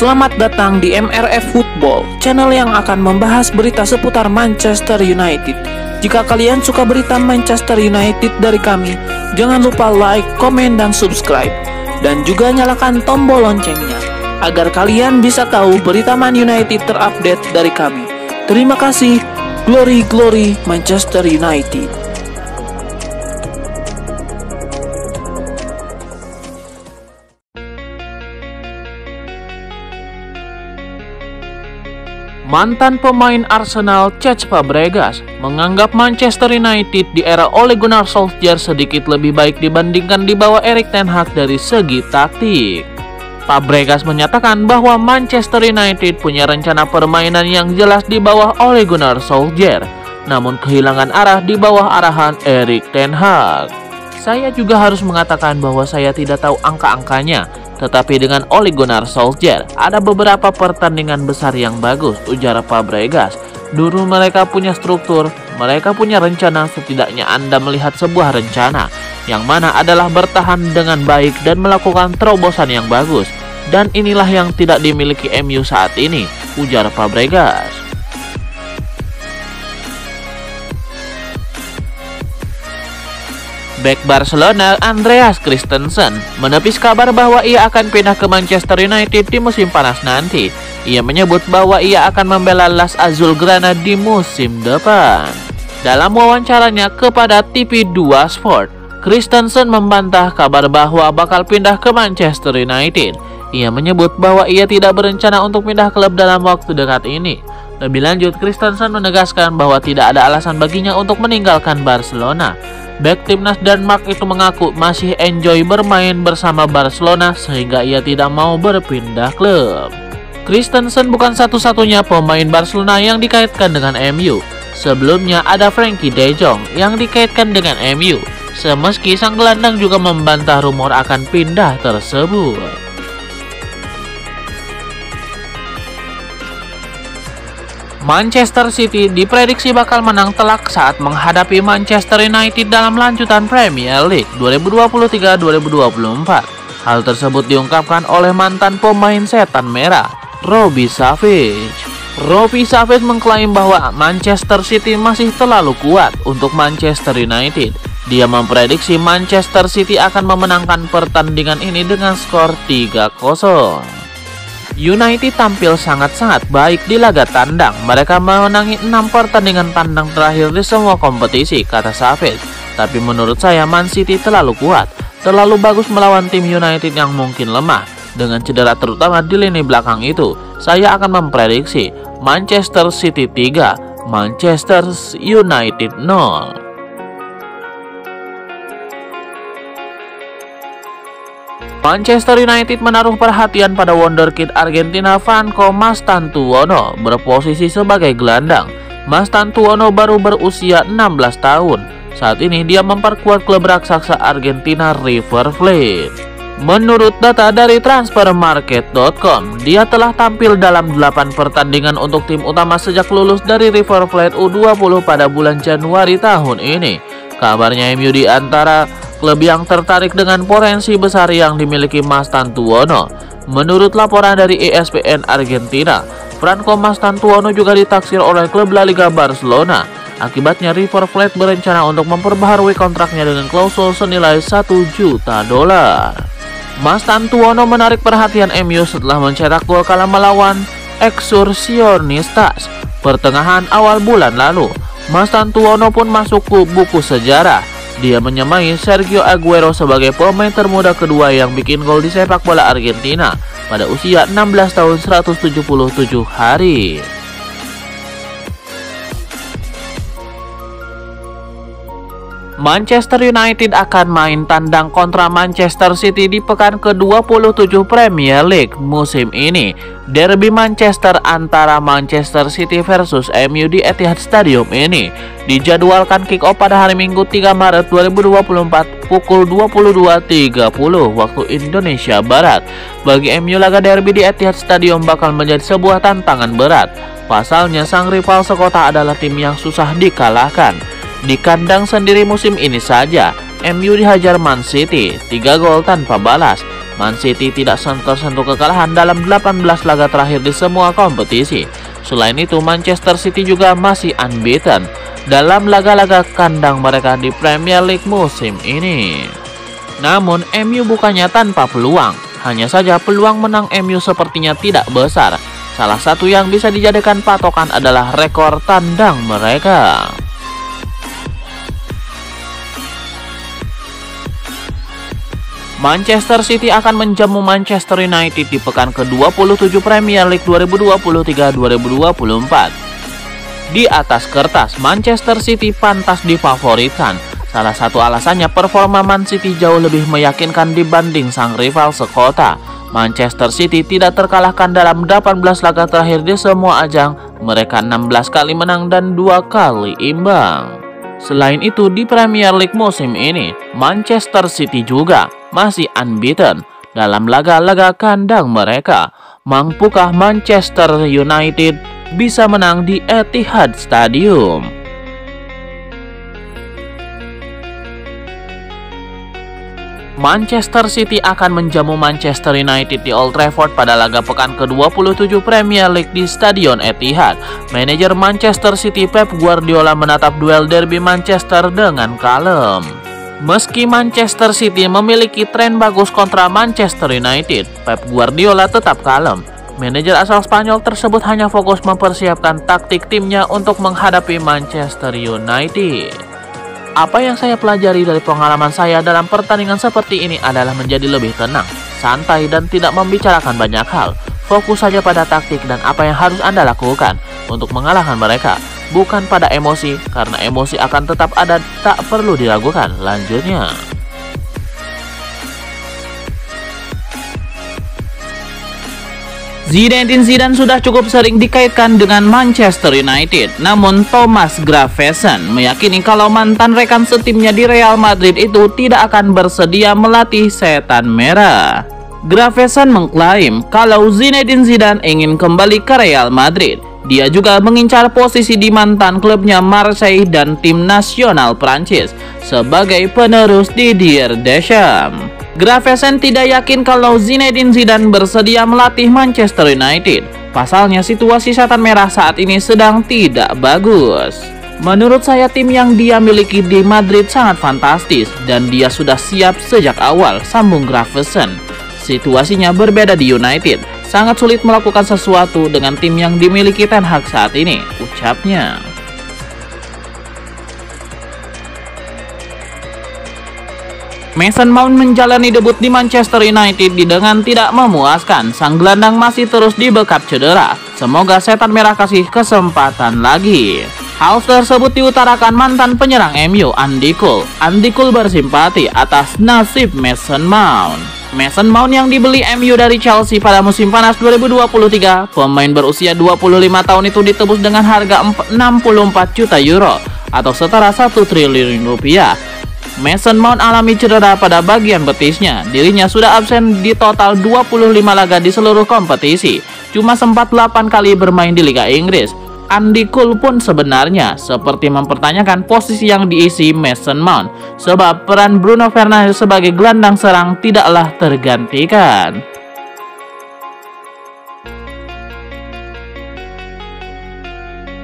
Selamat datang di MRF Football, channel yang akan membahas berita seputar Manchester United. Jika kalian suka berita Manchester United dari kami, jangan lupa like, komen, dan subscribe. Dan juga nyalakan tombol loncengnya, agar kalian bisa tahu berita Man United terupdate dari kami. Terima kasih, Glory Glory Manchester United. Mantan pemain Arsenal Cesc Fabregas menganggap Manchester United di era Ole Gunnar Solskjaer sedikit lebih baik dibandingkan di bawah Erik ten Hag dari segi taktik. Fabregas menyatakan bahwa Manchester United punya rencana permainan yang jelas di bawah Ole Gunnar Solskjaer, namun kehilangan arah di bawah arahan Erik ten Hag. Saya juga harus mengatakan bahwa saya tidak tahu angka-angkanya, tetapi dengan Ole Gunnar Solskjaer ada beberapa pertandingan besar yang bagus, ujar Fabregas. Dulu mereka punya struktur, mereka punya rencana. Setidaknya Anda melihat sebuah rencana yang mana adalah bertahan dengan baik dan melakukan terobosan yang bagus. Dan inilah yang tidak dimiliki MU saat ini, ujar Fabregas. Bek Barcelona Andreas Christensen menepis kabar bahwa ia akan pindah ke Manchester United di musim panas nanti. Ia menyebut bahwa ia akan membela Las Azulgrana di musim depan. Dalam wawancaranya kepada TV2 Sport, Christensen membantah kabar bahwa bakal pindah ke Manchester United. Ia menyebut bahwa ia tidak berencana untuk pindah klub dalam waktu dekat ini. Lebih lanjut, Christensen menegaskan bahwa tidak ada alasan baginya untuk meninggalkan Barcelona. Bek timnas Denmark itu mengaku masih enjoy bermain bersama Barcelona sehingga ia tidak mau berpindah klub. Christensen bukan satu-satunya pemain Barcelona yang dikaitkan dengan MU. Sebelumnya ada Frenkie de Jong yang dikaitkan dengan MU. Semeski sang gelandang juga membantah rumor akan pindah tersebut. Manchester City diprediksi bakal menang telak saat menghadapi Manchester United dalam lanjutan Premier League 2023-2024. Hal tersebut diungkapkan oleh mantan pemain setan merah, Robbie Savage. Robbie Savage mengklaim bahwa Manchester City masih terlalu kuat untuk Manchester United. Dia memprediksi Manchester City akan memenangkan pertandingan ini dengan skor 3-0. United tampil sangat-sangat baik di laga tandang. Mereka memenangi 6 pertandingan tandang terakhir di semua kompetisi, kata Savage. Tapi menurut saya Man City terlalu kuat, terlalu bagus melawan tim United yang mungkin lemah. Dengan cedera terutama di lini belakang itu, saya akan memprediksi Manchester City 3, Manchester United 0. Manchester United menaruh perhatian pada wonderkid Argentina Franco Mastantuono berposisi sebagai gelandang. Mastantuono baru berusia 16 tahun. Saat ini dia memperkuat klub raksasa Argentina River Plate. Menurut data dari transfermarket.com, dia telah tampil dalam 8 pertandingan untuk tim utama sejak lulus dari River Plate U20 pada bulan Januari tahun ini. Kabarnya MU di antara klub yang tertarik dengan potensi besar yang dimiliki Mastantuono. Menurut laporan dari ESPN Argentina, Franco Mastantuono juga ditaksir oleh klub La Liga Barcelona. Akibatnya River Plate berencana untuk memperbaharui kontraknya dengan klausul senilai $1 juta. Mastantuono menarik perhatian MU setelah mencetak gol kala melawan Excursionistas pertengahan awal bulan lalu. Mastantuono pun masuk ke buku sejarah. Dia menyamai Sergio Aguero sebagai pemain termuda kedua yang bikin gol di sepak bola Argentina pada usia 16 tahun 177 hari. Manchester United akan main tandang kontra Manchester City di pekan ke-27 Premier League musim ini. Derby Manchester antara Manchester City versus MU di Etihad Stadium ini dijadwalkan kick-off pada hari Minggu 3 Maret 2024 pukul 22.30 waktu Indonesia Barat. Bagi MU, laga derby di Etihad Stadium bakal menjadi sebuah tantangan berat. Pasalnya sang rival sekota adalah tim yang susah dikalahkan. Di kandang sendiri musim ini saja, MU dihajar Man City 3 gol tanpa balas. Man City tidak tersentuh kekalahan dalam 18 laga terakhir di semua kompetisi. Selain itu, Manchester City juga masih unbeaten dalam laga-laga kandang mereka di Premier League musim ini. Namun, MU bukannya tanpa peluang. Hanya saja peluang menang MU sepertinya tidak besar. Salah satu yang bisa dijadikan patokan adalah rekor tandang mereka. Manchester City akan menjamu Manchester United di pekan ke-27 Premier League 2023-2024. Di atas kertas, Manchester City pantas difavoritkan. Salah satu alasannya performa Man City jauh lebih meyakinkan dibanding sang rival sekota. Manchester City tidak terkalahkan dalam 18 laga terakhir di semua ajang. Mereka 16 kali menang dan 2 kali imbang. Selain itu, di Premier League musim ini, Manchester City juga masih unbeaten dalam laga-laga kandang mereka. Mampukah Manchester United bisa menang di Etihad Stadium? Manchester City akan menjamu Manchester United di Old Trafford pada laga pekan ke-27 Premier League di Stadion Etihad. Manajer Manchester City Pep Guardiola menatap duel derby Manchester dengan kalem. Meski Manchester City memiliki tren bagus kontra Manchester United, Pep Guardiola tetap kalem. Manajer asal Spanyol tersebut hanya fokus mempersiapkan taktik timnya untuk menghadapi Manchester United. Apa yang saya pelajari dari pengalaman saya dalam pertandingan seperti ini adalah menjadi lebih tenang, santai, dan tidak membicarakan banyak hal. Fokus saja pada taktik dan apa yang harus Anda lakukan untuk mengalahkan mereka, bukan pada emosi, karena emosi akan tetap ada, tak perlu diragukan. Lanjutnya, Zinedine Zidane sudah cukup sering dikaitkan dengan Manchester United. Namun Thomas Gravesen meyakini kalau mantan rekan setimnya di Real Madrid itu tidak akan bersedia melatih setan merah. Gravesen mengklaim kalau Zinedine Zidane ingin kembali ke Real Madrid. Dia juga mengincar posisi di mantan klubnya Marseille dan tim nasional Prancis sebagai penerus Didier Deschamps. Gravesen tidak yakin kalau Zinedine Zidane bersedia melatih Manchester United. Pasalnya situasi setan merah saat ini sedang tidak bagus. Menurut saya tim yang dia miliki di Madrid sangat fantastis dan dia sudah siap sejak awal, sambung Gravesen. Situasinya berbeda di United. Sangat sulit melakukan sesuatu dengan tim yang dimiliki Ten Hag saat ini, ucapnya. Mason Mount menjalani debut di Manchester United dengan tidak memuaskan. Sang gelandang masih terus dibekap cedera. Semoga setan merah kasih kesempatan lagi. Hal tersebut diutarakan mantan penyerang MU Andy Cole. Andy Cole bersimpati atas nasib Mason Mount. Mason Mount yang dibeli MU dari Chelsea pada musim panas 2023, pemain berusia 25 tahun itu ditebus dengan harga 64 juta euro atau setara 1 triliun rupiah. Mason Mount alami cedera pada bagian betisnya. Dirinya sudah absen di total 25 laga di seluruh kompetisi. Cuma sempat 8 kali bermain di Liga Inggris. Andy Cole pun sebenarnya seperti mempertanyakan posisi yang diisi Mason Mount, sebab peran Bruno Fernandes sebagai gelandang serang tidaklah tergantikan.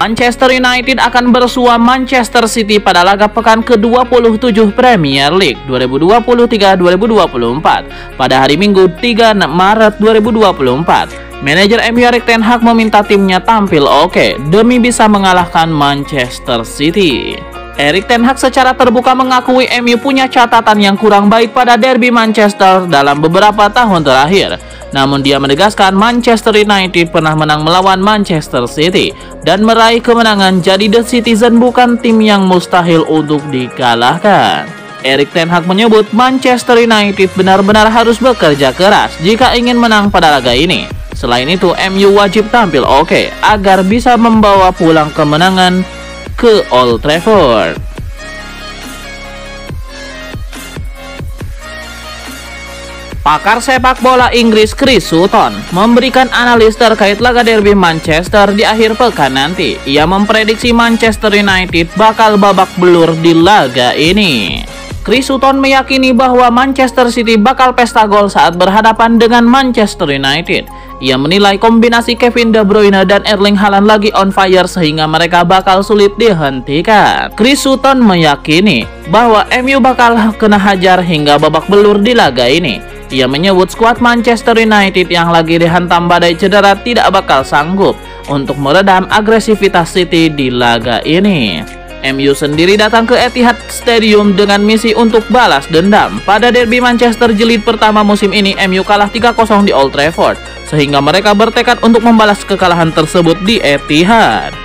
Manchester United akan bersua Manchester City pada laga pekan ke-27 Premier League 2023-2024 pada hari Minggu 3 Maret 2024. Manajer MU Erik ten Hag meminta timnya tampil oke demi bisa mengalahkan Manchester City. Erik ten Hag secara terbuka mengakui MU punya catatan yang kurang baik pada derby Manchester dalam beberapa tahun terakhir. Namun dia menegaskan Manchester United pernah menang melawan Manchester City dan meraih kemenangan, jadi The Citizen bukan tim yang mustahil untuk dikalahkan. Erik ten Hag menyebut Manchester United benar-benar harus bekerja keras jika ingin menang pada laga ini. Selain itu, MU wajib tampil oke agar bisa membawa pulang kemenangan ke Old Trafford. Pakar sepak bola Inggris Chris Sutton memberikan analis terkait laga derby Manchester di akhir pekan nanti. Ia memprediksi Manchester United bakal babak belur di laga ini. Chris Sutton meyakini bahwa Manchester City bakal pesta gol saat berhadapan dengan Manchester United. Ia menilai kombinasi Kevin De Bruyne dan Erling Haaland lagi on fire sehingga mereka bakal sulit dihentikan. Chris Sutton meyakini bahwa MU bakal kena hajar hingga babak belur di laga ini. Ia menyebut skuad Manchester United yang lagi dihantam badai cedera tidak bakal sanggup untuk meredam agresivitas City di laga ini. MU sendiri datang ke Etihad Stadium dengan misi untuk balas dendam. Pada derby Manchester jilid pertama musim ini, MU kalah 3-0 di Old Trafford, sehingga mereka bertekad untuk membalas kekalahan tersebut di Etihad.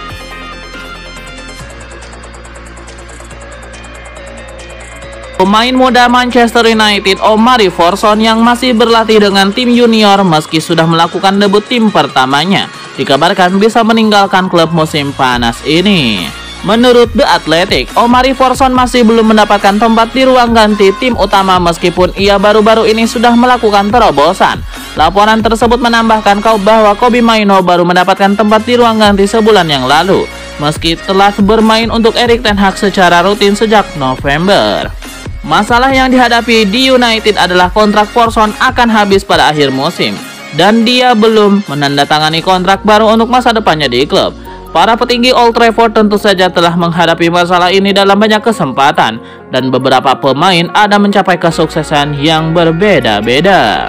Pemain muda Manchester United Omari Forson yang masih berlatih dengan tim junior meski sudah melakukan debut tim pertamanya, dikabarkan bisa meninggalkan klub musim panas ini. Menurut The Athletic, Omari Forson masih belum mendapatkan tempat di ruang ganti tim utama meskipun ia baru-baru ini sudah melakukan terobosan. Laporan tersebut menambahkan bahwa Kobbie Mainoo baru mendapatkan tempat di ruang ganti sebulan yang lalu, meski telah bermain untuk Erik ten Hag secara rutin sejak November. Masalah yang dihadapi di United adalah kontrak Forson akan habis pada akhir musim, dan dia belum menandatangani kontrak baru untuk masa depannya di klub. Para petinggi Old Trafford tentu saja telah menghadapi masalah ini dalam banyak kesempatan, dan beberapa pemain ada mencapai kesuksesan yang berbeda-beda.